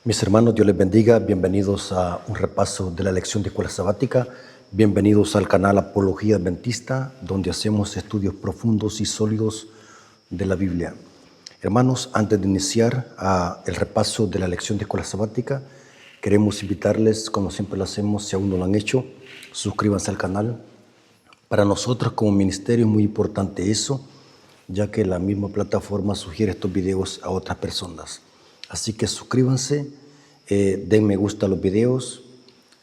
Mis hermanos, Dios les bendiga. Bienvenidos a un repaso de la lección de escuela sabática. Bienvenidos al canal Apología Adventista, donde hacemos estudios profundos y sólidos de la Biblia. Hermanos, antes de iniciar el repaso de la lección de escuela sabática, queremos invitarles, como siempre lo hacemos, si aún no lo han hecho, suscríbanse al canal. Para nosotros como ministerio es muy importante eso, ya que la misma plataforma sugiere estos videos a otras personas. Así que suscríbanse, den me gusta a los videos,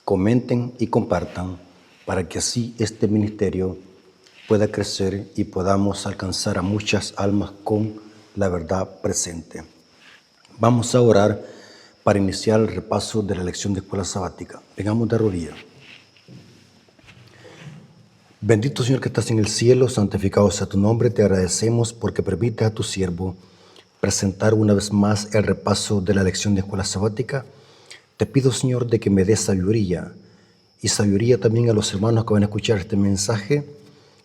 comenten y compartan para que así este ministerio pueda crecer y podamos alcanzar a muchas almas con la verdad presente. Vamos a orar para iniciar el repaso de la lección de escuela sabática. Vengamos de rodillas. Bendito Señor que estás en el cielo, santificado sea tu nombre. Te agradecemos porque permites a tu siervo presentar una vez más el repaso de la lección de escuela sabática. Te pido, Señor, de que me des sabiduría y sabiduría también a los hermanos que van a escuchar este mensaje,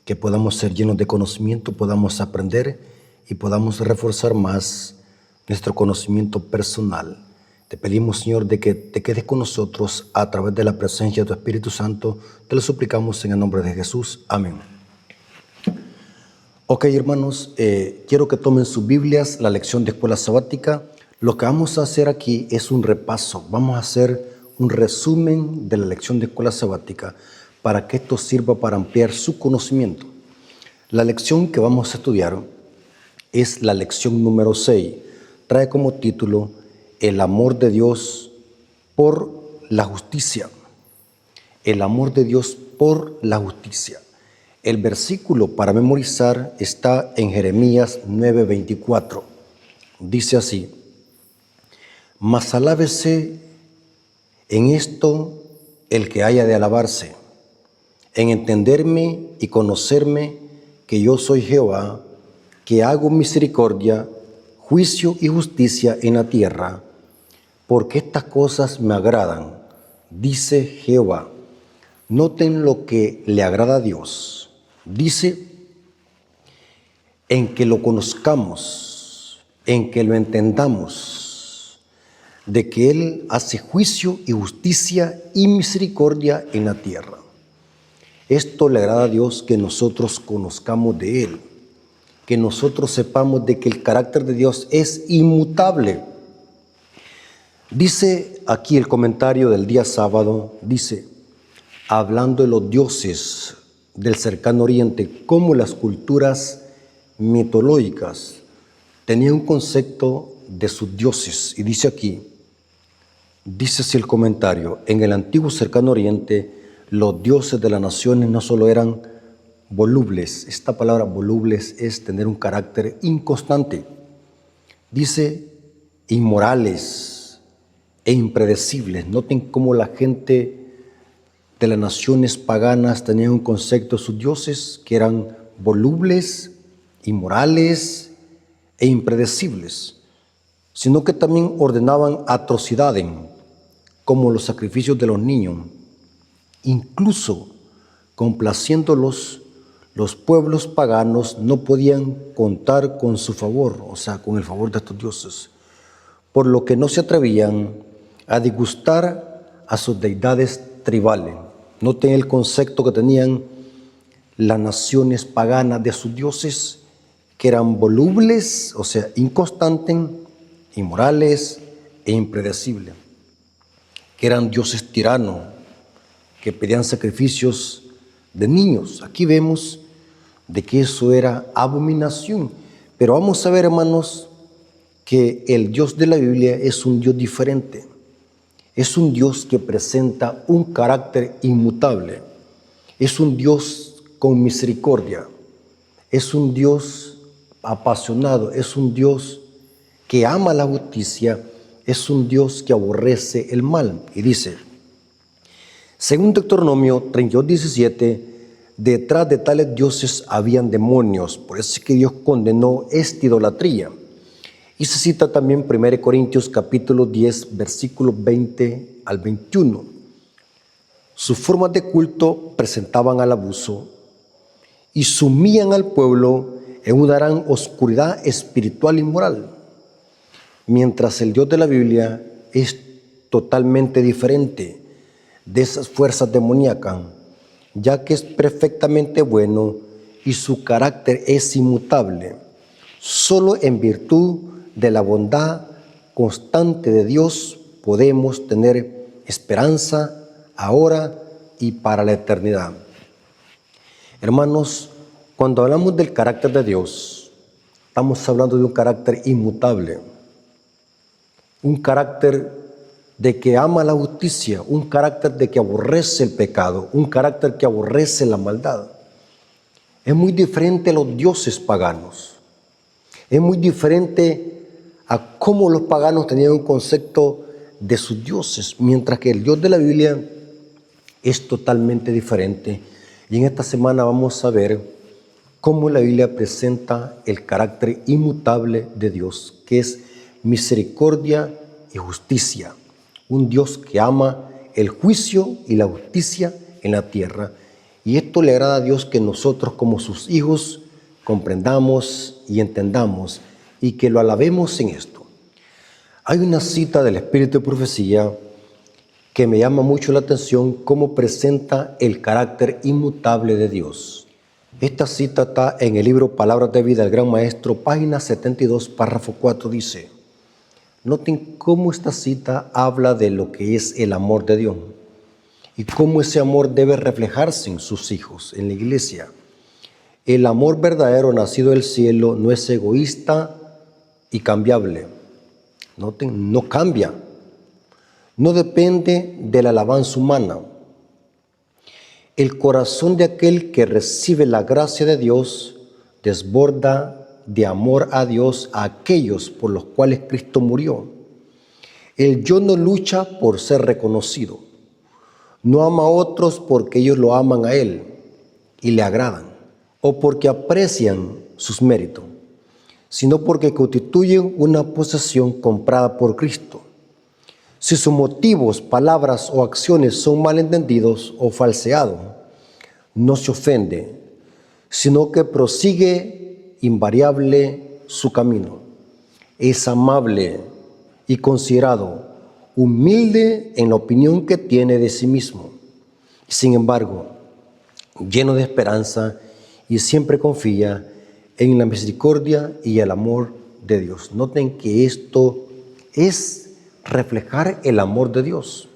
que podamos ser llenos de conocimiento, podamos aprender y podamos reforzar más nuestro conocimiento personal. Te pedimos, Señor, de que te quedes con nosotros a través de la presencia de tu Espíritu Santo. Te lo suplicamos en el nombre de Jesús. Amén. Ok, hermanos, quiero que tomen sus Biblias, la lección de escuela sabática. Lo que vamos a hacer aquí es un repaso. Vamos a hacer un resumen de la lección de escuela sabática para que esto sirva para ampliar su conocimiento. La lección que vamos a estudiar es la lección número 6. Trae como título El amor de Dios por la justicia. El amor de Dios por la justicia. El versículo para memorizar está en Jeremías 9:24. Dice así: Mas alábese en esto el que haya de alabarse, en entenderme y conocerme que yo soy Jehová, que hago misericordia, juicio y justicia en la tierra, porque estas cosas me agradan, dice Jehová. Noten lo que le agrada a Dios. Dice, en que lo conozcamos, en que lo entendamos, de que Él hace juicio y justicia y misericordia en la tierra. Esto le agrada a Dios, que nosotros conozcamos de Él, que nosotros sepamos de que el carácter de Dios es inmutable. Dice aquí el comentario del día sábado, dice, hablando de los dioses del cercano oriente, como las culturas mitológicas tenían un concepto de sus dioses. Y dice aquí, dice así el comentario, en el antiguo cercano oriente, los dioses de las naciones no solo eran volubles, esta palabra volubles es tener un carácter inconstante. Dice, inmorales e impredecibles. Noten cómo la gente de las naciones paganas tenían un concepto de sus dioses que eran volubles, inmorales e impredecibles, sino que también ordenaban atrocidades como los sacrificios de los niños. Incluso complaciéndolos, los pueblos paganos no podían contar con su favor, o sea, con el favor de estos dioses, por lo que no se atrevían a disgustar a sus deidades tribales. Noten el concepto que tenían las naciones paganas de sus dioses, que eran volubles, o sea, inconstantes, inmorales e impredecibles, que eran dioses tiranos, que pedían sacrificios de niños. Aquí vemos de que eso era abominación. Pero vamos a ver, hermanos, que el Dios de la Biblia es un Dios diferente. Es un Dios que presenta un carácter inmutable. Es un Dios con misericordia. Es un Dios apasionado. Es un Dios que ama la justicia. Es un Dios que aborrece el mal. Y dice, según Deuteronomio 32:17, detrás de tales dioses habían demonios. Por eso es que Dios condenó esta idolatría. Y se cita también 1 Corintios capítulo 10, versículos 20 al 21. Sus formas de culto presentaban al abuso y sumían al pueblo en una gran oscuridad espiritual y moral. Mientras el Dios de la Biblia es totalmente diferente de esas fuerzas demoníacas, ya que es perfectamente bueno y su carácter es inmutable. Solo en virtud de la bondad constante de Dios podemos tener esperanza ahora y para la eternidad. Hermanos, cuando hablamos del carácter de Dios, estamos hablando de un carácter inmutable, un carácter de que ama la justicia, un carácter de que aborrece el pecado, un carácter que aborrece la maldad. Es muy diferente a los dioses paganos. Es muy diferente a cómo los paganos tenían un concepto de sus dioses, mientras que el Dios de la Biblia es totalmente diferente. Y en esta semana vamos a ver cómo la Biblia presenta el carácter inmutable de Dios, que es misericordia y justicia. Un Dios que ama el juicio y la justicia en la tierra. Y esto le agrada a Dios que nosotros como sus hijos comprendamos y entendamos y que lo alabemos en esto. Hay una cita del Espíritu de Profecía que me llama mucho la atención, cómo presenta el carácter inmutable de Dios. Esta cita está en el libro Palabras de Vida del Gran Maestro, página 72, párrafo 4, dice: noten cómo esta cita habla de lo que es el amor de Dios y cómo ese amor debe reflejarse en sus hijos, en la iglesia. El amor verdadero nacido del cielo no es egoísta y cambiable. Noten, no cambia. No depende de la alabanza humana. El corazón de aquel que recibe la gracia de Dios desborda de amor a Dios a aquellos por los cuales Cristo murió. El yo no lucha por ser reconocido. No ama a otros porque ellos lo aman a Él y le agradan, o porque aprecian sus méritos, sino porque constituyen una posesión comprada por Cristo. Si sus motivos, palabras o acciones son malentendidos o falseados, no se ofende, sino que prosigue invariable su camino. Es amable y considerado, humilde en la opinión que tiene de sí mismo. Sin embargo, lleno de esperanza y siempre confía en la misericordia y el amor de Dios. Noten que esto es reflejar el amor de Dios.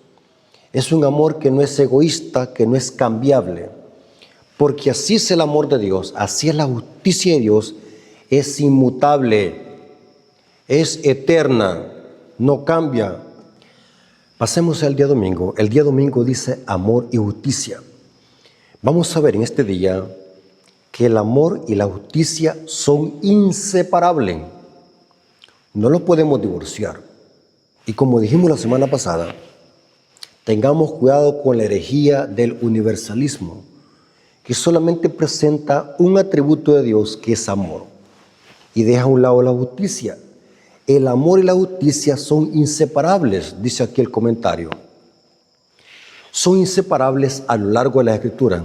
Es un amor que no es egoísta, que no es cambiable, porque así es el amor de Dios, así es la justicia de Dios, es inmutable, es eterna, no cambia. Pasemos al día domingo. El día domingo dice amor y justicia. Vamos a ver en este día que el amor y la justicia son inseparables. No los podemos divorciar. Y como dijimos la semana pasada, tengamos cuidado con la herejía del universalismo, que solamente presenta un atributo de Dios que es amor y deja a un lado la justicia. El amor y la justicia son inseparables, dice aquí el comentario. Son inseparables a lo largo de la Escritura.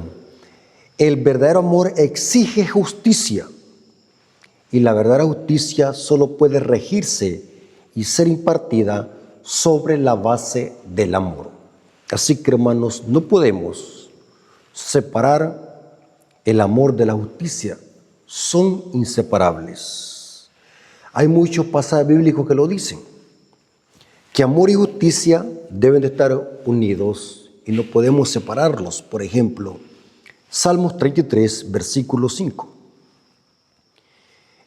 El verdadero amor exige justicia y la verdadera justicia solo puede regirse y ser impartida sobre la base del amor. Así que, hermanos, no podemos separar el amor de la justicia. Son inseparables. Hay muchos pasajes bíblicos que lo dicen, que amor y justicia deben de estar unidos y no podemos separarlos. Por ejemplo, Salmos 33, versículo 5.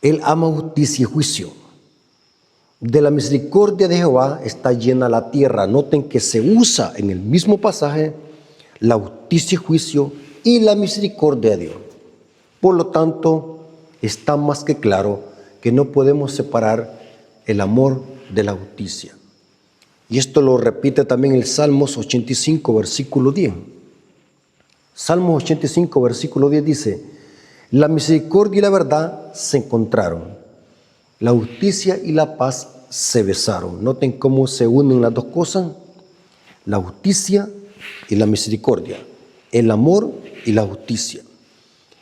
Él ama justicia y juicio. De la misericordia de Jehová está llena la tierra. Noten que se usa en el mismo pasaje la justicia y juicio y la misericordia de Dios. Por lo tanto, está más que claro que no podemos separar el amor de la justicia. Y esto lo repite también el Salmos 85, versículo 10. Salmos 85, versículo 10 dice: la misericordia y la verdad se encontraron, la justicia y la paz se besaron. Noten cómo se unen las dos cosas, la justicia y la misericordia, el amor y la justicia.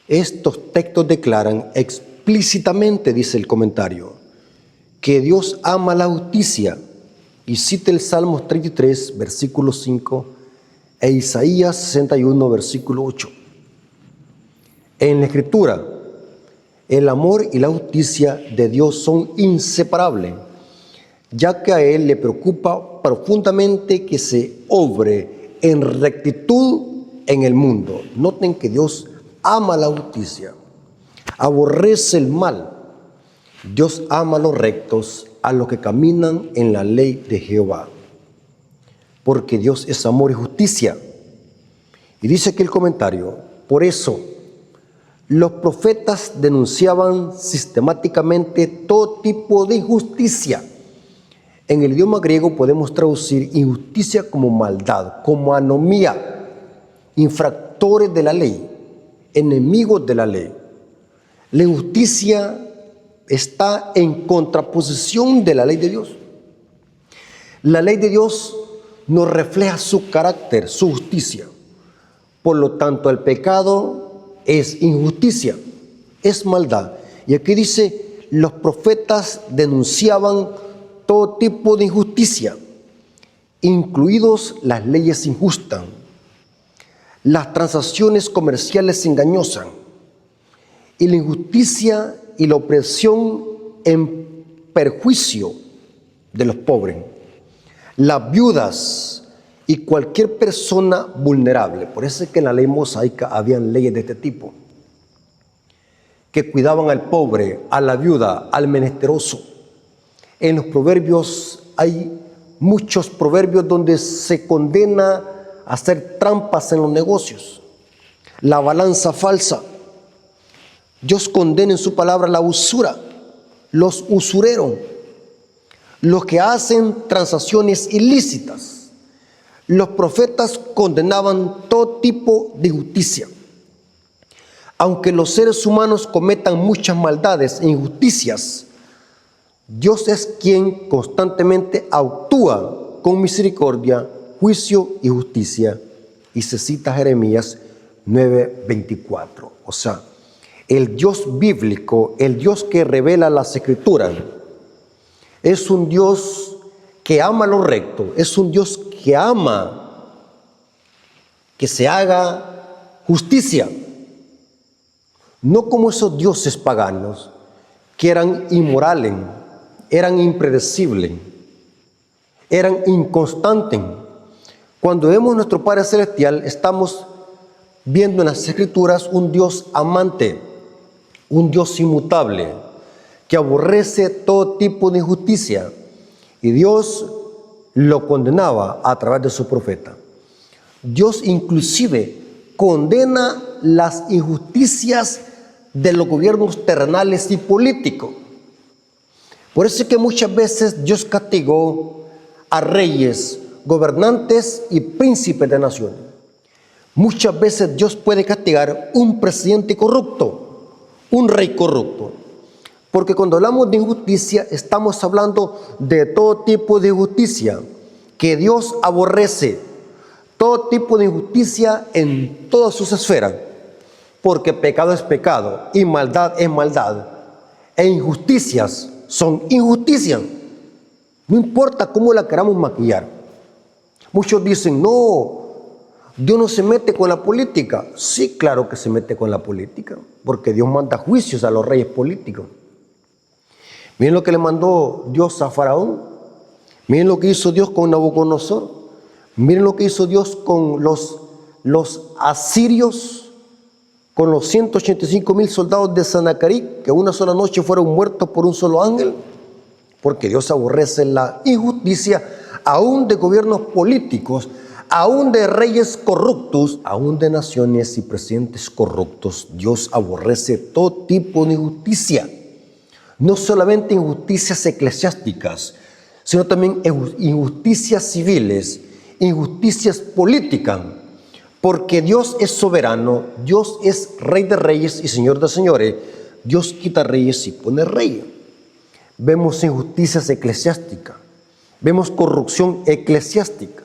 Estos textos declaran explícitamente, dice el comentario, que Dios ama la justicia y cita el Salmos 33, versículo 5, e Isaías 61, versículo 8. En la Escritura, el amor y la justicia de Dios son inseparables, ya que a Él le preocupa profundamente que se obre en rectitud en el mundo. Noten que Dios ama la justicia, aborrece el mal. Dios ama a los rectos, a los que caminan en la ley de Jehová, porque Dios es amor y justicia. Y dice aquí el comentario: por eso los profetas denunciaban sistemáticamente todo tipo de injusticia. En el idioma griego podemos traducir injusticia como maldad, como anomía, infractores de la ley, enemigos de la ley. La injusticia está en contraposición de la ley de Dios. La ley de Dios nos refleja su carácter, su justicia. Por lo tanto, el pecado es injusticia, es maldad. Y aquí dice, los profetas denunciaban todo tipo de injusticia, incluidos las leyes injustas, las transacciones comerciales engañosas y la injusticia y la opresión en perjuicio de los pobres, las viudas y cualquier persona vulnerable. Por eso es que en la ley mosaica habían leyes de este tipo, que cuidaban al pobre, a la viuda, al menesteroso. En los proverbios hay muchos proverbios donde se condena a hacer trampas en los negocios, la balanza falsa. Dios condena en su palabra la usura, los usureros, los que hacen transacciones ilícitas. Los profetas condenaban todo tipo de injusticia. Aunque los seres humanos cometan muchas maldades e injusticias, Dios es quien constantemente actúa con misericordia, juicio y justicia. Y se cita Jeremías 9:24. O sea, el Dios bíblico, el Dios que revela las Escrituras, es un Dios que ama lo recto, es un Dios que ama que se haga justicia. No como esos dioses paganos que eran inmorales, eran impredecibles, eran inconstantes. Cuando vemos a nuestro Padre Celestial, estamos viendo en las Escrituras un Dios amante, un Dios inmutable, que aborrece todo tipo de injusticia. Y Dios lo condenaba a través de su profeta. Dios inclusive condena las injusticias de los gobiernos terrenales y políticos. Por eso es que muchas veces Dios castigó a reyes, gobernantes y príncipes de naciones. Muchas veces Dios puede castigar un presidente corrupto, un rey corrupto. Porque cuando hablamos de injusticia, estamos hablando de todo tipo de injusticia que Dios aborrece. Todo tipo de injusticia en todas sus esferas. Porque pecado es pecado y maldad es maldad. E injusticias son injusticias. No importa cómo la queramos maquillar. Muchos dicen, no, Dios no se mete con la política. Sí, claro que se mete con la política, porque Dios manda juicios a los reyes políticos. Miren lo que le mandó Dios a Faraón. Miren lo que hizo Dios con Nabucodonosor. Miren lo que hizo Dios con los asirios, con los 185,000 soldados de Sanacarí, que una sola noche fueron muertos por un solo ángel. Porque Dios aborrece la injusticia, aún de gobiernos políticos, aún de reyes corruptos, aún de naciones y presidentes corruptos. Dios aborrece todo tipo de injusticia. No solamente injusticias eclesiásticas, sino también injusticias civiles, injusticias políticas. Porque Dios es soberano, Dios es Rey de reyes y Señor de señores. Dios quita reyes y pone reyes. Vemos injusticias eclesiásticas, vemos corrupción eclesiástica,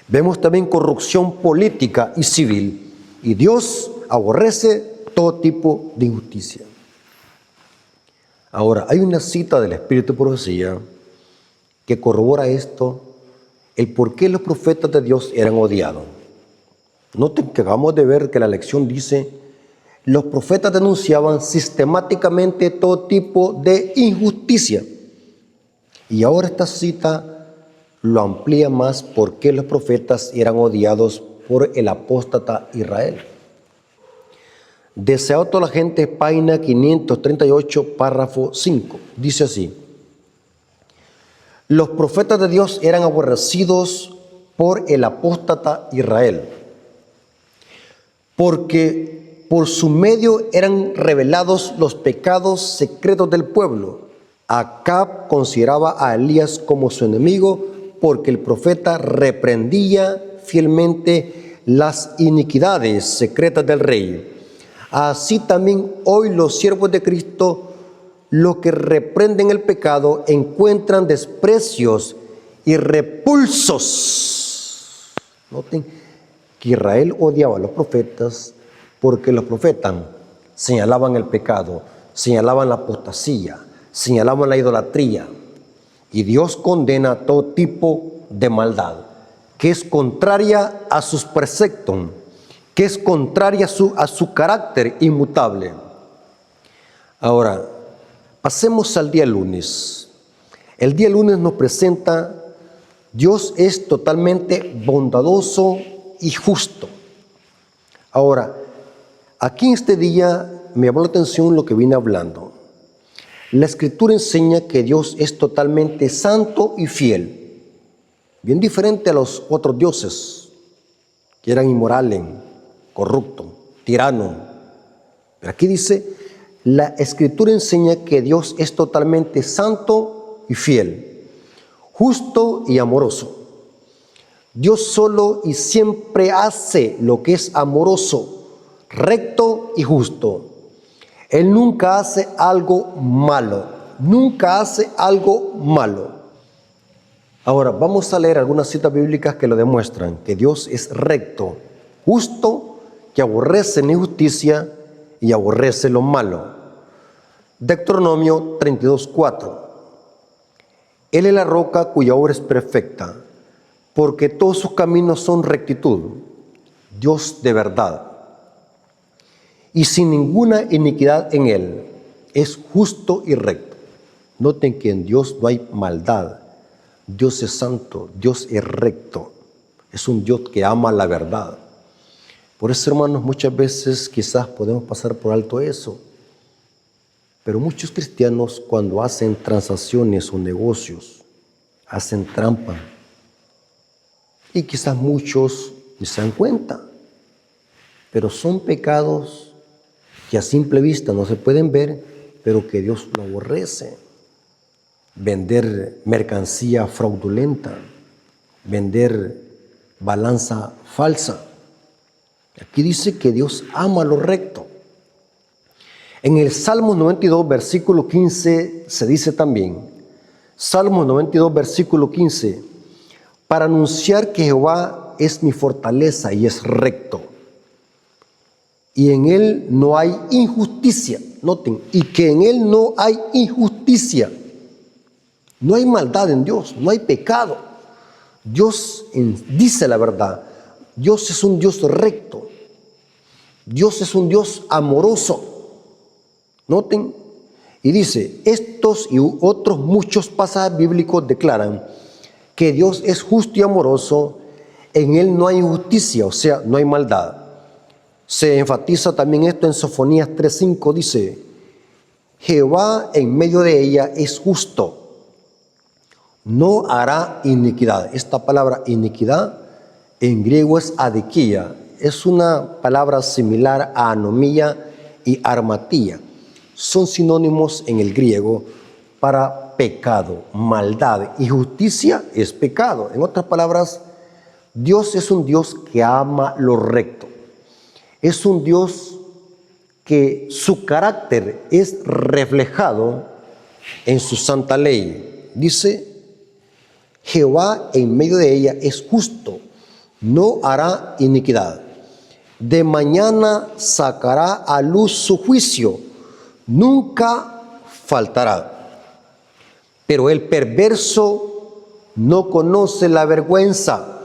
vemos también corrupción política y civil. Y Dios aborrece todo tipo de injusticia. Ahora, hay una cita del Espíritu de Profecía que corrobora esto, el por qué los profetas de Dios eran odiados. Noten que acabamos de ver que la lección dice, los profetas denunciaban sistemáticamente todo tipo de injusticia. Y ahora esta cita lo amplía más por qué los profetas eran odiados por el apóstata Israel. Deseado toda la gente, página 538, párrafo 5. Dice así: los profetas de Dios eran aborrecidos por el apóstata Israel, porque por su medio eran revelados los pecados secretos del pueblo. Acab consideraba a Elías como su enemigo, porque el profeta reprendía fielmente las iniquidades secretas del rey. Así también hoy los siervos de Cristo, los que reprenden el pecado, encuentran desprecios y repulsos. Noten que Israel odiaba a los profetas porque los profetas señalaban el pecado, señalaban la apostasía, señalaban la idolatría. Y Dios condena todo tipo de maldad, que es contraria a sus preceptos, que es contraria a su carácter inmutable. Ahora, pasemos al día lunes. El día lunes nos presenta, Dios es totalmente bondadoso y justo. Ahora, aquí en este día me llamó la atención lo que vine hablando. La Escritura enseña que Dios es totalmente santo y fiel, bien diferente a los otros dioses, que eran inmorales, corruptos, tiranos. Pero aquí dice, la Escritura enseña que Dios es totalmente santo y fiel, justo y amoroso. Dios solo y siempre hace lo que es amoroso, recto y justo. Él nunca hace algo malo, nunca hace algo malo. Ahora, vamos a leer algunas citas bíblicas que lo demuestran, que Dios es recto, justo, que aborrece la injusticia y aborrece lo malo. Deuteronomio 32:4. Él es la roca cuya obra es perfecta, porque todos sus caminos son rectitud, Dios de verdad, y sin ninguna iniquidad en él, es justo y recto. Noten que en Dios no hay maldad, Dios es santo, Dios es recto, es un Dios que ama la verdad. Por eso, hermanos, muchas veces quizás podemos pasar por alto eso, pero muchos cristianos cuando hacen transacciones o negocios, hacen trampa, y quizás muchos ni se dan cuenta, pero son pecados que a simple vista no se pueden ver, pero que Dios lo aborrece. Vender mercancía fraudulenta, vender balanza falsa. Aquí dice que Dios ama lo recto. En el Salmo 92, versículo 15, se dice también, Salmo 92, versículo 15, para anunciar que Jehová es mi fortaleza y es recto, y en él no hay injusticia. Noten, y que en él no hay injusticia. No hay maldad en Dios, no hay pecado. Dios dice la verdad. Dios es un Dios recto. Dios es un Dios amoroso. Noten, y dice, estos y otros muchos pasajes bíblicos declaran que Dios es justo y amoroso, en él no hay injusticia, o sea, no hay maldad. Se enfatiza también esto en Sofonías 3:5, dice, Jehová en medio de ella es justo, no hará iniquidad. Esta palabra iniquidad en griego es adikia, es una palabra similar a anomía y armatía. Son sinónimos en el griego para pecado, maldad, y justicia es pecado. En otras palabras, Dios es un Dios que ama lo recto. Es un Dios que su carácter es reflejado en su santa ley. Dice, Jehová en medio de ella es justo, no hará iniquidad. De mañana sacará a luz su juicio, nunca faltará. Pero el perverso no conoce la vergüenza.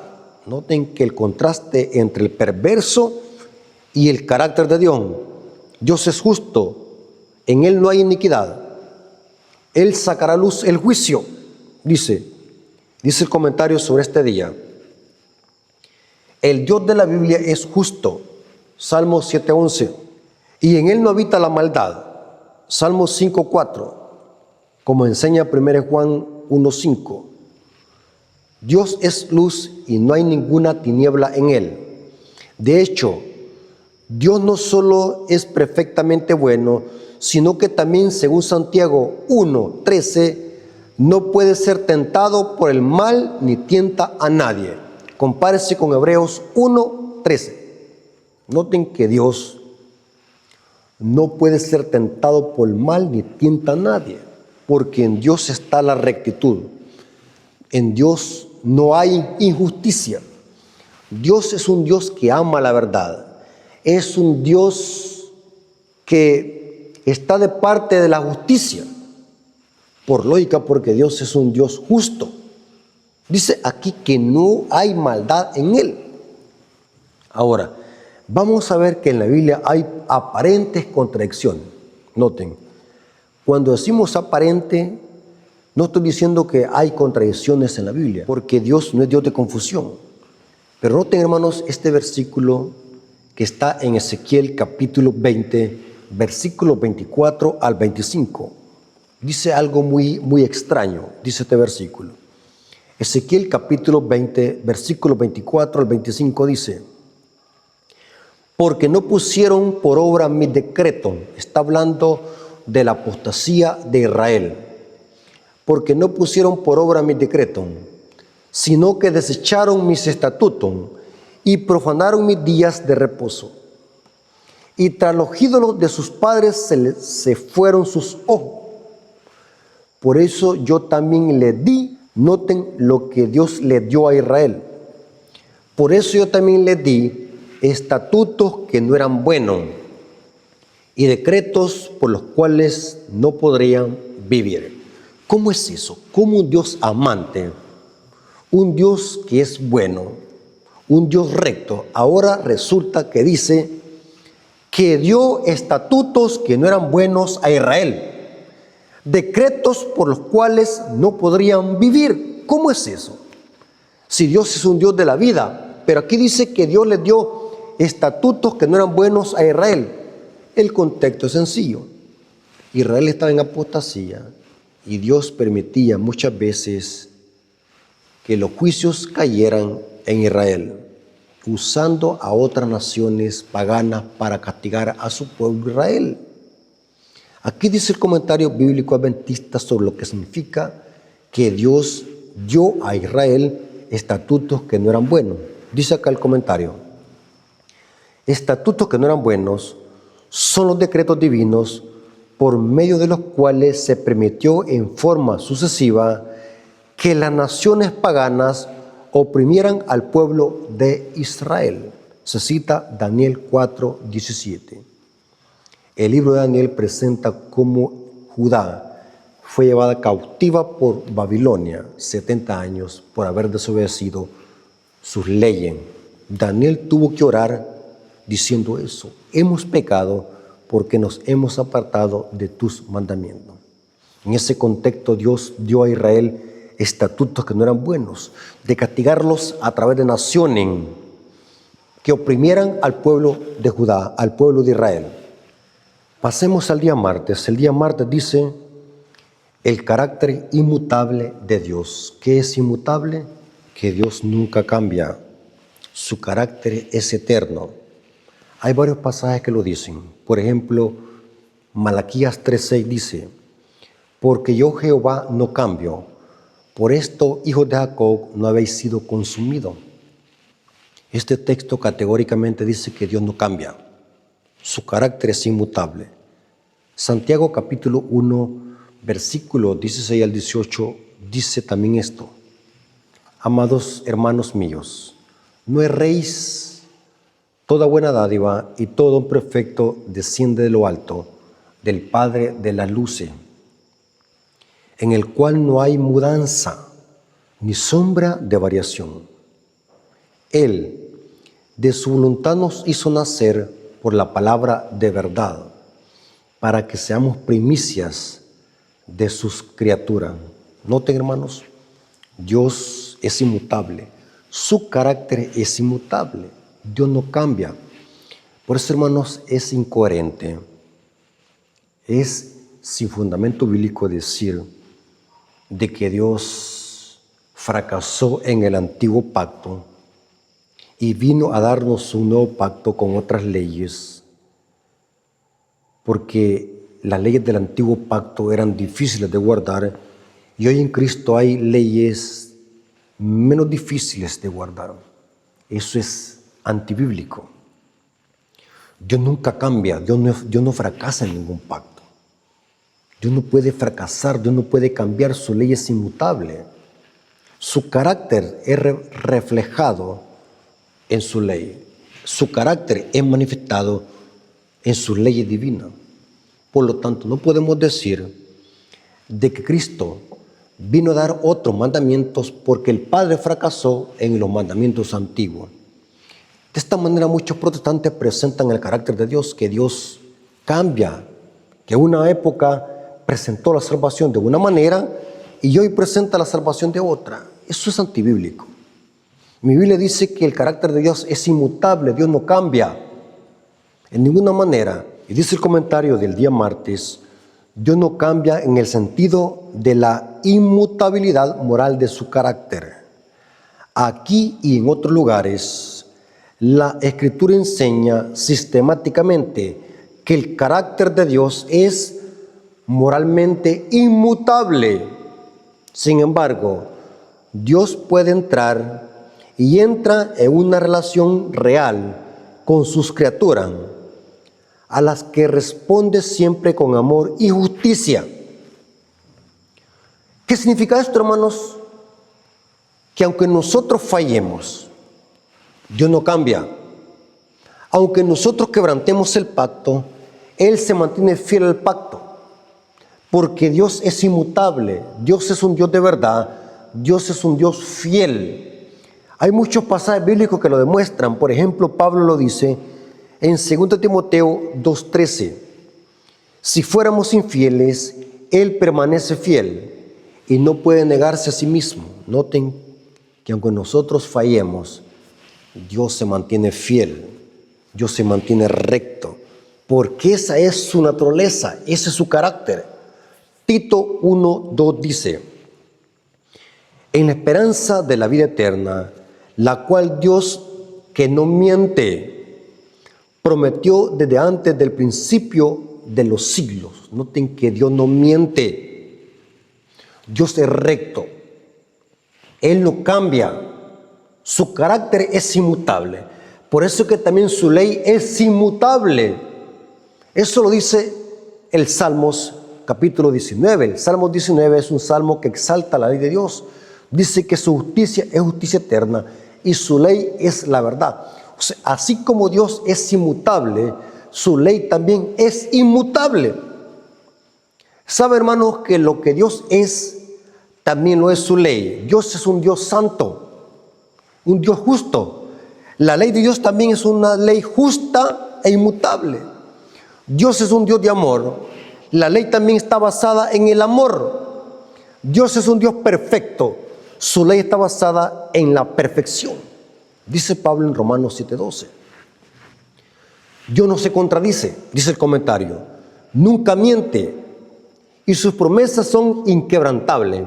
Noten que el contraste entre el perverso y el carácter de Dios. Dios es justo, en Él no hay iniquidad. Él sacará a luz el juicio, dice el comentario sobre este día. El Dios de la Biblia es justo, Salmo 7:11, y en Él no habita la maldad, Salmo 5:4, como enseña 1 Juan 1:5. Dios es luz y no hay ninguna tiniebla en Él. De hecho, Dios no solo es perfectamente bueno, sino que también, según Santiago 1:13, no puede ser tentado por el mal ni tienta a nadie. Compárese con Hebreos 1:13. Noten que Dios no puede ser tentado por el mal ni tienta a nadie, porque en Dios está la rectitud. En Dios no hay injusticia. Dios es un Dios que ama la verdad. Es un Dios que está de parte de la justicia. Por lógica, porque Dios es un Dios justo. Dice aquí que no hay maldad en Él. Ahora, vamos a ver que en la Biblia hay aparentes contradicciones. Noten, cuando decimos aparente, no estoy diciendo que hay contradicciones en la Biblia, porque Dios no es Dios de confusión. Pero noten, hermanos, este versículo que está en Ezequiel capítulo 20, versículo 24 al 25. Dice algo muy extraño, dice este versículo. Ezequiel capítulo 20, versículo 24 al 25 dice: porque no pusieron por obra mi decreto. Está hablando de la apostasía de Israel. Porque no pusieron por obra mi decreto, sino que desecharon mis estatutos y profanaron mis días de reposo. Y tras los ídolos de sus padres se fueron sus ojos. Por eso yo también le di, noten lo que Dios le dio a Israel. Por eso yo también le di estatutos que no eran buenos y decretos por los cuales no podrían vivir. ¿Cómo es eso? ¿Cómo un Dios amante, un Dios que es bueno, un Dios recto, ahora resulta que dice que dio estatutos que no eran buenos a Israel? Decretos por los cuales no podrían vivir. ¿Cómo es eso? Si Dios es un Dios de la vida, pero aquí dice que Dios les dio estatutos que no eran buenos a Israel. El contexto es sencillo. Israel estaba en apostasía y Dios permitía muchas veces que los juicios cayeran en Israel, usando a otras naciones paganas para castigar a su pueblo Israel. Aquí dice el comentario bíblico adventista sobre lo que significa que Dios dio a Israel estatutos que no eran buenos. Dice acá el comentario: estatutos que no eran buenos son los decretos divinos por medio de los cuales se permitió en forma sucesiva que las naciones paganas oprimieran al pueblo de Israel. Se cita Daniel 4:17. El libro de Daniel presenta cómo Judá fue llevada cautiva por Babilonia 70 años por haber desobedecido sus leyes. Daniel tuvo que orar diciendo eso: hemos pecado porque nos hemos apartado de tus mandamientos. En ese contexto Dios dio a Israel estatutos que no eran buenos, de castigarlos a través de naciones que oprimieran al pueblo de Judá, al pueblo de Israel. Pasemos al día martes. El día martes dice el carácter inmutable de Dios. ¿Qué es inmutable? Que Dios nunca cambia. Su carácter es eterno. Hay varios pasajes que lo dicen. Por ejemplo, Malaquías 3:6 dice: porque yo Jehová no cambio, por esto, hijos de Jacob, no habéis sido consumidos. Este texto categóricamente dice que Dios no cambia. Su carácter es inmutable. Santiago capítulo 1, versículos 16 al 18 dice también esto: amados hermanos míos, no erréis. Toda buena dádiva y todo don perfecto desciende de lo alto, del Padre de las luces, en el cual no hay mudanza ni sombra de variación. Él, de su voluntad, nos hizo nacer por la palabra de verdad, para que seamos primicias de sus criaturas. Noten, hermanos, Dios es inmutable, su carácter es inmutable, Dios no cambia. Por eso, hermanos, es incoherente, es sin fundamento bíblico decir de que Dios fracasó en el antiguo pacto y vino a darnos un nuevo pacto con otras leyes, porque las leyes del antiguo pacto eran difíciles de guardar y hoy en Cristo hay leyes menos difíciles de guardar. Eso es antibíblico. Dios nunca cambia, Dios no fracasa en ningún pacto. Dios no puede fracasar, Dios no puede cambiar, su ley es inmutable. Su carácter es reflejado en su ley. Su carácter es manifestado en sus leyes divinas. Por lo tanto, no podemos decir de que Cristo vino a dar otros mandamientos porque el Padre fracasó en los mandamientos antiguos. De esta manera muchos protestantes presentan el carácter de Dios, que Dios cambia, que una época presentó la salvación de una manera y hoy presenta la salvación de otra. Eso es antibíblico. Mi Biblia dice que el carácter de Dios es inmutable, Dios no cambia en ninguna manera. Y dice el comentario del día martes, Dios no cambia en el sentido de la inmutabilidad moral de su carácter. Aquí y en otros lugares, la Escritura enseña sistemáticamente que el carácter de Dios es moralmente inmutable. Sin embargo, Dios puede entrar y entra en una relación real con sus criaturas, a las que responde siempre con amor y justicia. ¿Qué significa esto, hermanos? Que aunque nosotros fallemos, Dios no cambia. Aunque nosotros quebrantemos el pacto, Él se mantiene fiel al pacto, porque Dios es inmutable, Dios es un Dios de verdad, Dios es un Dios fiel. Hay muchos pasajes bíblicos que lo demuestran. Por ejemplo, Pablo lo dice en 2 Timoteo 2:13, si fuéramos infieles, Él permanece fiel y no puede negarse a sí mismo. Noten que aunque nosotros fallemos, Dios se mantiene fiel, Dios se mantiene recto, porque esa es su naturaleza, ese es su carácter. Tito 1:2 dice, en la esperanza de la vida eterna, la cual Dios, que no miente, prometió desde antes del principio de los siglos. Noten que Dios no miente. Dios es recto. Él no cambia. Su carácter es inmutable. Por eso que también su ley es inmutable. Eso lo dice el Salmos capítulo 19. El Salmo 19 es un salmo que exalta la ley de Dios. Dice que su justicia es justicia eterna y su ley es la verdad. O sea, así como Dios es inmutable, su ley también es inmutable. ¿Sabe, hermanos, que lo que Dios es, también lo es su ley? Dios es un Dios santo, un Dios justo. La ley de Dios también es una ley justa e inmutable. Dios es un Dios de amor. La ley también está basada en el amor. Dios es un Dios perfecto. Su ley está basada en la perfección. Dice Pablo en Romanos 7:12. Dios no se contradice, dice el comentario. Nunca miente y sus promesas son inquebrantables.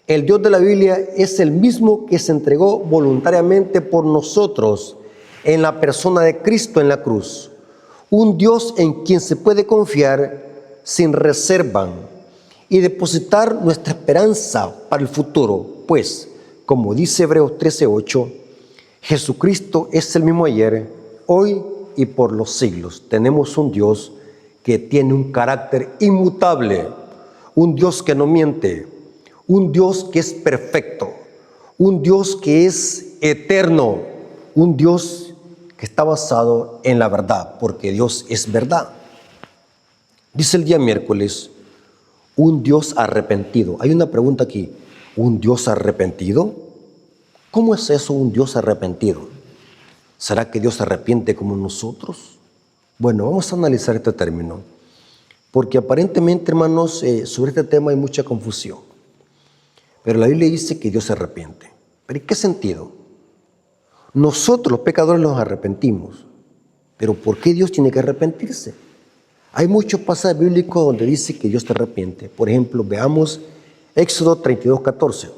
El Dios de la Biblia es el mismo que se entregó voluntariamente por nosotros en la persona de Cristo en la cruz. Un Dios en quien se puede confiar sin reserva y depositar nuestra esperanza para el futuro. Pues, como dice Hebreos 13:8, Jesucristo es el mismo ayer, hoy y por los siglos. Tenemos un Dios que tiene un carácter inmutable, un Dios que no miente, un Dios que es perfecto, un Dios que es eterno, un Dios que está basado en la verdad, porque Dios es verdad. Dice el día miércoles, un Dios arrepentido. Hay una pregunta aquí. ¿Un Dios arrepentido? ¿Cómo es eso, un Dios arrepentido? ¿Será que Dios se arrepiente como nosotros? Bueno, vamos a analizar este término, porque aparentemente, hermanos, sobre este tema hay mucha confusión. Pero la Biblia dice que Dios se arrepiente. ¿Pero en qué sentido? Nosotros los pecadores nos arrepentimos, pero ¿por qué Dios tiene que arrepentirse? Hay muchos pasajes bíblicos donde dice que Dios se arrepiente. Por ejemplo, veamos Éxodo 32:14.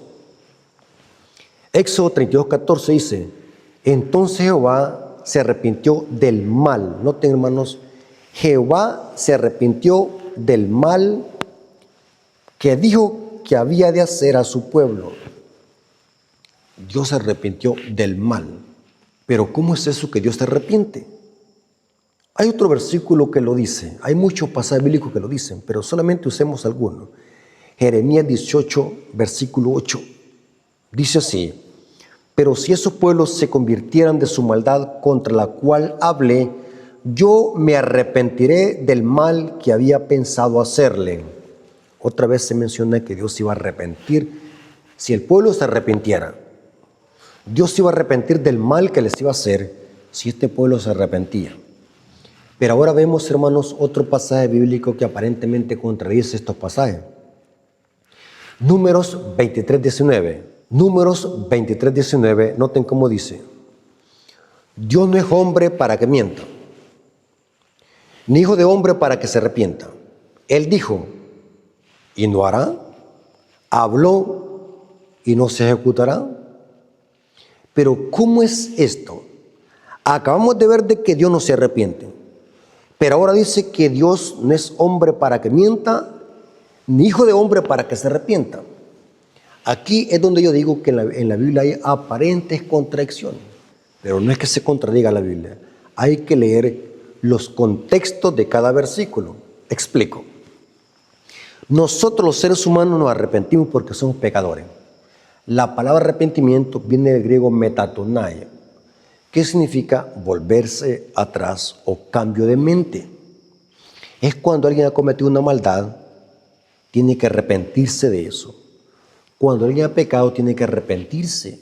Éxodo 32:14 dice: entonces Jehová se arrepintió del mal. Noten, hermanos, Jehová se arrepintió del mal que dijo que había de hacer a su pueblo. Dios se arrepintió del mal. Pero ¿cómo es eso que Dios se arrepiente? Hay otro versículo que lo dice. Hay muchos pasajes bíblicos que lo dicen, pero solamente usemos algunos. Jeremías 18, versículo 8. Dice así: pero si esos pueblos se convirtieran de su maldad contra la cual hablé, yo me arrepentiré del mal que había pensado hacerle. Otra vez se menciona que Dios iba a arrepentir. Si el pueblo se arrepintiera, Dios iba a arrepentir del mal que les iba a hacer si este pueblo se arrepentía. Pero ahora vemos, hermanos, otro pasaje bíblico que aparentemente contradice estos pasajes. Números 23:19. Números 23:19, noten cómo dice: Dios no es hombre para que mienta, ni hijo de hombre para que se arrepienta. Él dijo, y no hará; habló, y no se ejecutará. Pero ¿cómo es esto? Acabamos de ver de que Dios no se arrepiente, pero ahora dice que Dios no es hombre para que mienta, ni hijo de hombre para que se arrepienta. Aquí es donde yo digo que en la Biblia hay aparentes contradicciones, pero no es que se contradiga la Biblia. Hay que leer los contextos de cada versículo. Explico. Nosotros los seres humanos nos arrepentimos porque somos pecadores. La palabra arrepentimiento viene del griego metatonai, que significa volverse atrás o cambio de mente. Es cuando alguien ha cometido una maldad, tiene que arrepentirse de eso. Cuando alguien ha pecado, tiene que arrepentirse,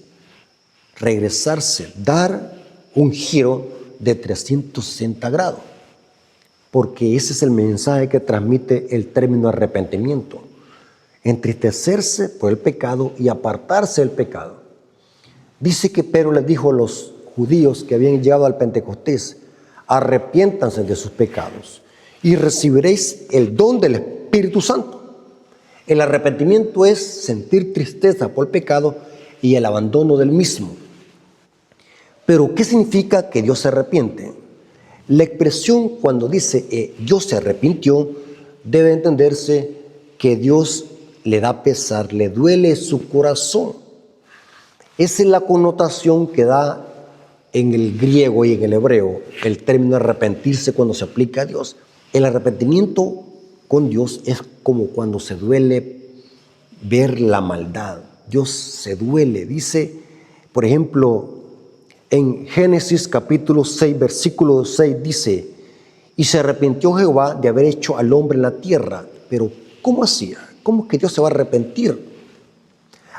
regresarse, dar un giro de 360 grados. Porque ese es el mensaje que transmite el término arrepentimiento. Entristecerse por el pecado y apartarse del pecado. Dice que Pedro les dijo a los judíos que habían llegado al Pentecostés: arrepiéntanse de sus pecados y recibiréis el don del Espíritu Santo. El arrepentimiento es sentir tristeza por el pecado y el abandono del mismo. Pero ¿qué significa que Dios se arrepiente? La expresión cuando dice Dios se arrepintió, debe entenderse que Dios le da pesar, le duele su corazón. Esa es la connotación que da en el griego y en el hebreo el término arrepentirse cuando se aplica a Dios. El arrepentimiento con Dios es como cuando se duele ver la maldad. Dios se duele. Dice, por ejemplo, en Génesis capítulo 6, versículo 6 dice: y se arrepintió Jehová de haber hecho al hombre en la tierra. Pero ¿cómo hacía? ¿Cómo que Dios se va a arrepentir?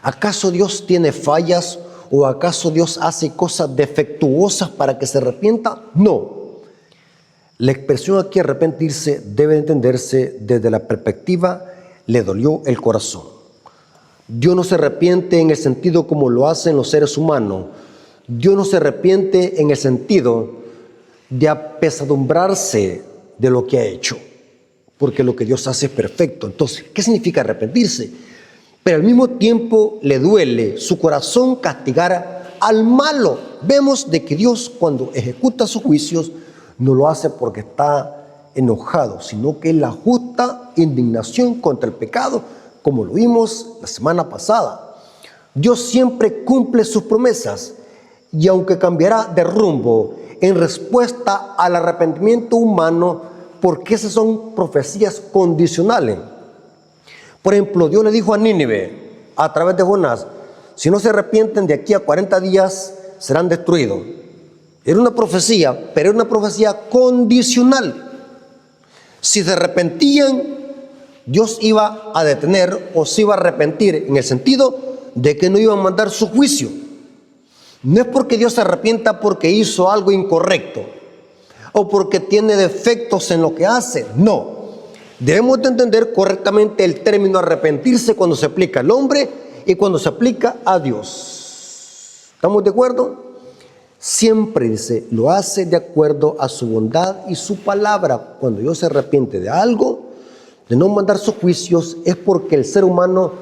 ¿Acaso Dios tiene fallas o acaso Dios hace cosas defectuosas para que se arrepienta? No. La expresión aquí arrepentirse debe entenderse desde la perspectiva le dolió el corazón. Dios no se arrepiente en el sentido como lo hacen los seres humanos. Dios no se arrepiente en el sentido de apesadumbrarse de lo que ha hecho, porque lo que Dios hace es perfecto. Entonces, ¿qué significa arrepentirse? Pero al mismo tiempo le duele su corazón castigar al malo. Vemos de que Dios, cuando ejecuta sus juicios, no lo hace porque está enojado, sino que es la justa indignación contra el pecado, como lo vimos la semana pasada. Dios siempre cumple sus promesas, y aunque cambiará de rumbo en respuesta al arrepentimiento humano, porque esas son profecías condicionales. Por ejemplo, Dios le dijo a Nínive a través de Jonás: si no se arrepienten, de aquí a 40 días serán destruidos. Era una profecía, pero era una profecía condicional. Si se arrepentían, Dios iba a detener o se iba a arrepentir en el sentido de que no iba a mandar su juicio. No es porque Dios se arrepienta porque hizo algo incorrecto o porque tiene defectos en lo que hace. No. Debemos de entender correctamente el término arrepentirse cuando se aplica al hombre y cuando se aplica a Dios. ¿Estamos de acuerdo? Siempre dice, lo hace de acuerdo a su bondad y su palabra. Cuando Dios se arrepiente de algo, de no mandar sus juicios, es porque el ser humano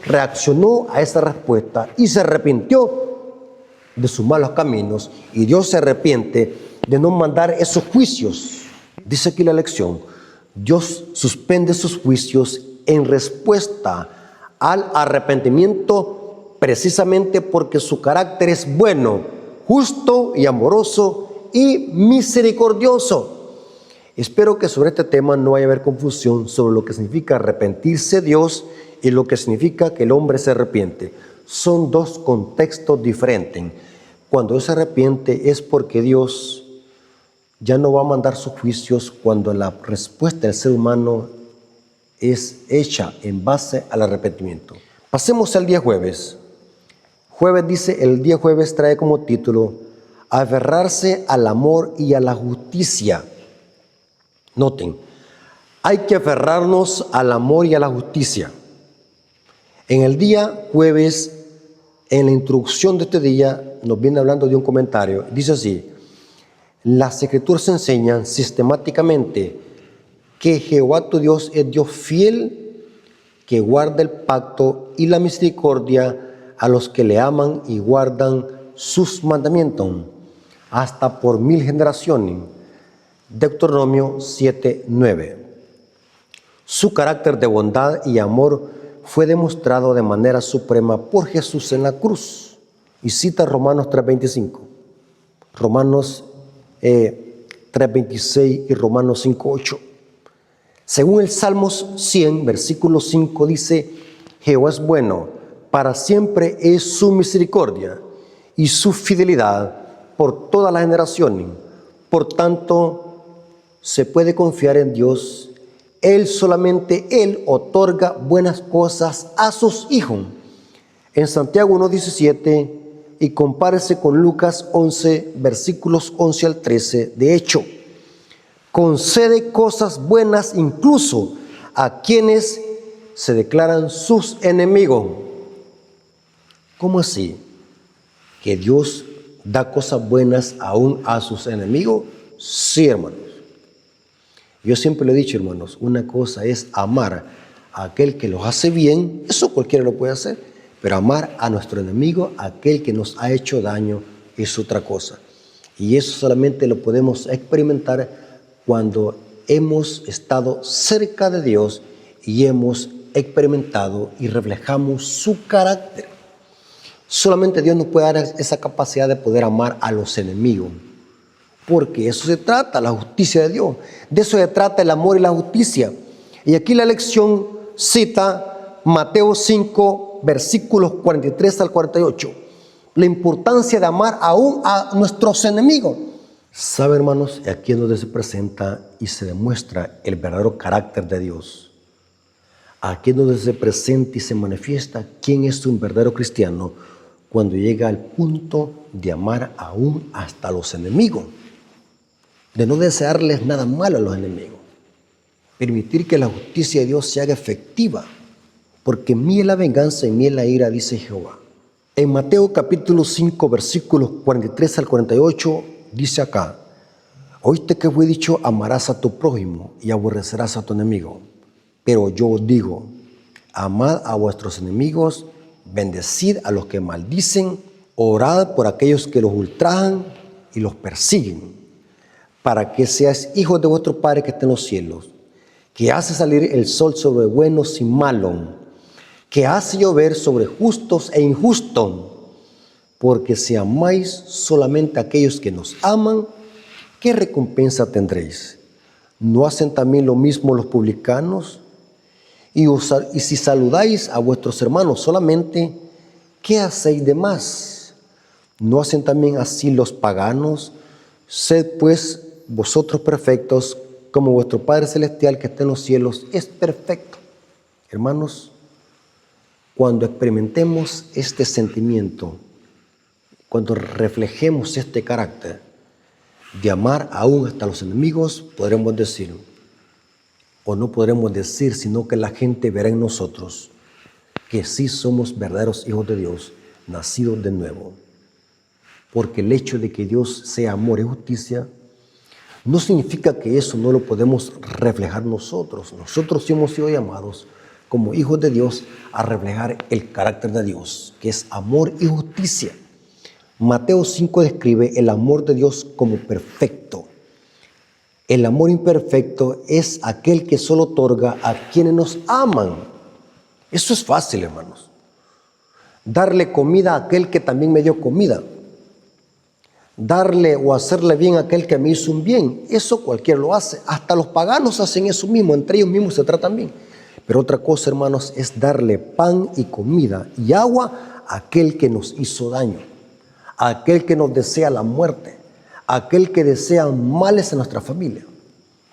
reaccionó a esa respuesta y se arrepintió de sus malos caminos, y Dios se arrepiente de no mandar esos juicios. Dice aquí la lección, Dios suspende sus juicios en respuesta al arrepentimiento precisamente porque su carácter es bueno, justo y amoroso y misericordioso. Espero que sobre este tema no vaya a haber confusión sobre lo que significa arrepentirse Dios y lo que significa que el hombre se arrepiente. Son dos contextos diferentes. Cuando Dios se arrepiente es porque Dios ya no va a mandar sus juicios cuando la respuesta del ser humano es hecha en base al arrepentimiento. Pasemos al día jueves. Jueves dice, el día jueves trae como título, aferrarse al amor y a la justicia. Noten, hay que aferrarnos al amor y a la justicia. En el día jueves, en la introducción de este día, nos viene hablando de un comentario. Dice así, las escrituras enseñan sistemáticamente que Jehová tu Dios es Dios fiel, que guarda el pacto y la misericordia a los que le aman y guardan sus mandamientos, hasta por 1000 generaciones. Deuteronomio 7:9. Su carácter de bondad y amor fue demostrado de manera suprema por Jesús en la cruz. Y cita Romanos 3:25, Romanos 3:26 y Romanos 5:8. Según el Salmos 100, versículo 5 dice, Jehová es bueno, para siempre es su misericordia y su fidelidad por todas las generaciones. Por tanto, se puede confiar en Dios. Solamente Él otorga buenas cosas a sus hijos. En Santiago 1:17, y compárese con Lucas 11, versículos 11 al 13, de hecho, concede cosas buenas incluso a quienes se declaran sus enemigos. ¿Cómo así? ¿Que Dios da cosas buenas aún a sus enemigos? Sí, hermanos. Yo siempre le he dicho, hermanos, una cosa es amar a aquel que los hace bien, eso cualquiera lo puede hacer, pero amar a nuestro enemigo, a aquel que nos ha hecho daño, es otra cosa. Y eso solamente lo podemos experimentar cuando hemos estado cerca de Dios y hemos experimentado y reflejamos su carácter. Solamente Dios nos puede dar esa capacidad de poder amar a los enemigos. Porque eso se trata, la justicia de Dios. De eso se trata el amor y la justicia. Y aquí la lección cita Mateo 5, versículos 43 al 48. La importancia de amar aún a nuestros enemigos. ¿Sabe, hermanos? Aquí es donde se presenta y se demuestra el verdadero carácter de Dios. Aquí es donde se presenta y se manifiesta quién es un verdadero cristiano cuando llega al punto de amar aún hasta a los enemigos. De no desearles nada malo a los enemigos. Permitir que la justicia de Dios se haga efectiva. Porque mía es la venganza y mía es la ira, dice Jehová. En Mateo capítulo 5, versículos 43 al 48, dice acá, oíste que fue dicho, amarás a tu prójimo y aborrecerás a tu enemigo. Pero yo os digo, amad a vuestros enemigos, bendecid a los que maldicen, orad por aquellos que los ultrajan y los persiguen, para que seáis hijos de vuestro Padre que está en los cielos, que hace salir el sol sobre buenos y malos, que hace llover sobre justos e injustos, porque si amáis solamente a aquellos que nos aman, ¿qué recompensa tendréis? ¿No hacen también lo mismo los publicanos? Y si saludáis a vuestros hermanos solamente, ¿qué hacéis de más? ¿No hacen también así los paganos? Sed pues vosotros perfectos, como vuestro Padre Celestial que está en los cielos es perfecto. Hermanos, cuando experimentemos este sentimiento, cuando reflejemos este carácter de amar aún hasta los enemigos, podremos decir, o no podremos decir, sino que la gente verá en nosotros que sí somos verdaderos hijos de Dios, nacidos de nuevo. Porque el hecho de que Dios sea amor y justicia no significa que eso no lo podemos reflejar nosotros. Nosotros sí hemos sido llamados como hijos de Dios a reflejar el carácter de Dios, que es amor y justicia. Mateo 5 describe el amor de Dios como perfecto. El amor imperfecto es aquel que solo otorga a quienes nos aman. Eso es fácil, hermanos. Darle comida a aquel que también me dio comida. Darle o hacerle bien a aquel que me hizo un bien. Eso cualquiera lo hace. Hasta los paganos hacen eso mismo. Entre ellos mismos se tratan bien. Pero otra cosa, hermanos, es darle pan y comida y agua a aquel que nos hizo daño. A aquel que nos desea la muerte. A aquel que desea males a nuestra familia.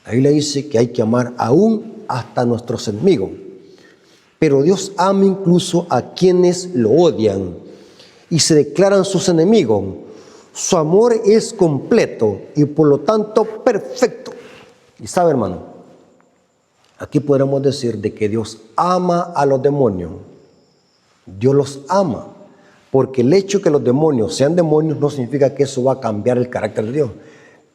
La Biblia dice que hay que amar aún hasta a nuestros enemigos. Pero Dios ama incluso a quienes lo odian y se declaran sus enemigos. Su amor es completo y por lo tanto perfecto. Y sabe, hermano, aquí podemos decir de que Dios ama a los demonios. Dios los ama. Porque el hecho de que los demonios sean demonios no significa que eso va a cambiar el carácter de Dios.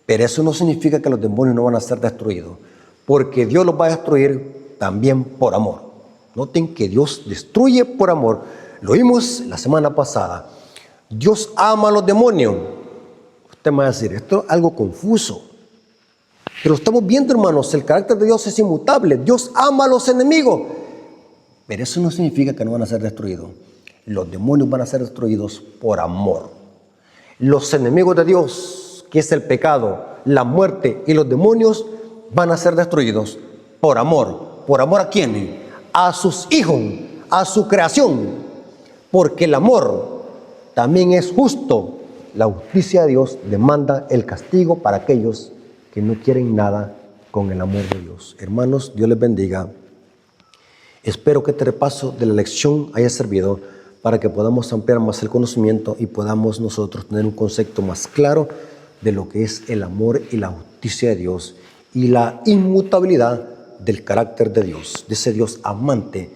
Pero eso no significa que los demonios no van a ser destruidos. Porque Dios los va a destruir también por amor. Noten que Dios destruye por amor. Lo vimos la semana pasada. Dios ama a los demonios. Usted me va a decir, esto es algo confuso. Pero estamos viendo, hermanos, el carácter de Dios es inmutable. Dios ama a los enemigos. Pero eso no significa que no van a ser destruidos. Los demonios van a ser destruidos por amor. Los enemigos de Dios, que es el pecado, la muerte y los demonios, van a ser destruidos por amor. ¿Por amor a quién? A sus hijos, a su creación. Porque el amor también es justo. La justicia de Dios demanda el castigo para aquellos que no quieren nada con el amor de Dios. Hermanos, Dios les bendiga. Espero que este repaso de la lección haya servido para que podamos ampliar más el conocimiento y podamos nosotros tener un concepto más claro de lo que es el amor y la justicia de Dios y la inmutabilidad del carácter de Dios, de ese Dios amante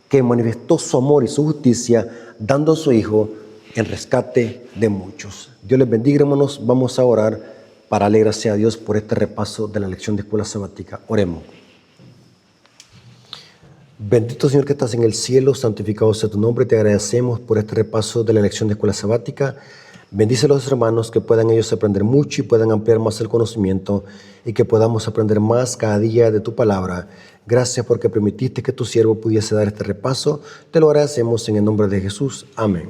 que manifestó su amor y su justicia dando a su Hijo en rescate de muchos. Dios les bendiga, hermanos. Vamos a orar para darle gracias a Dios por este repaso de la lección de escuela sabática. Oremos. Bendito Señor que estás en el cielo, santificado sea tu nombre. Te agradecemos por este repaso de la lección de escuela sabática. Bendice a los hermanos que puedan ellos aprender mucho y puedan ampliar más el conocimiento y que podamos aprender más cada día de tu palabra. Gracias porque permitiste que tu siervo pudiese dar este repaso. Te lo agradecemos en el nombre de Jesús. Amén.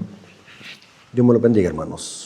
Dios me lo bendiga, hermanos.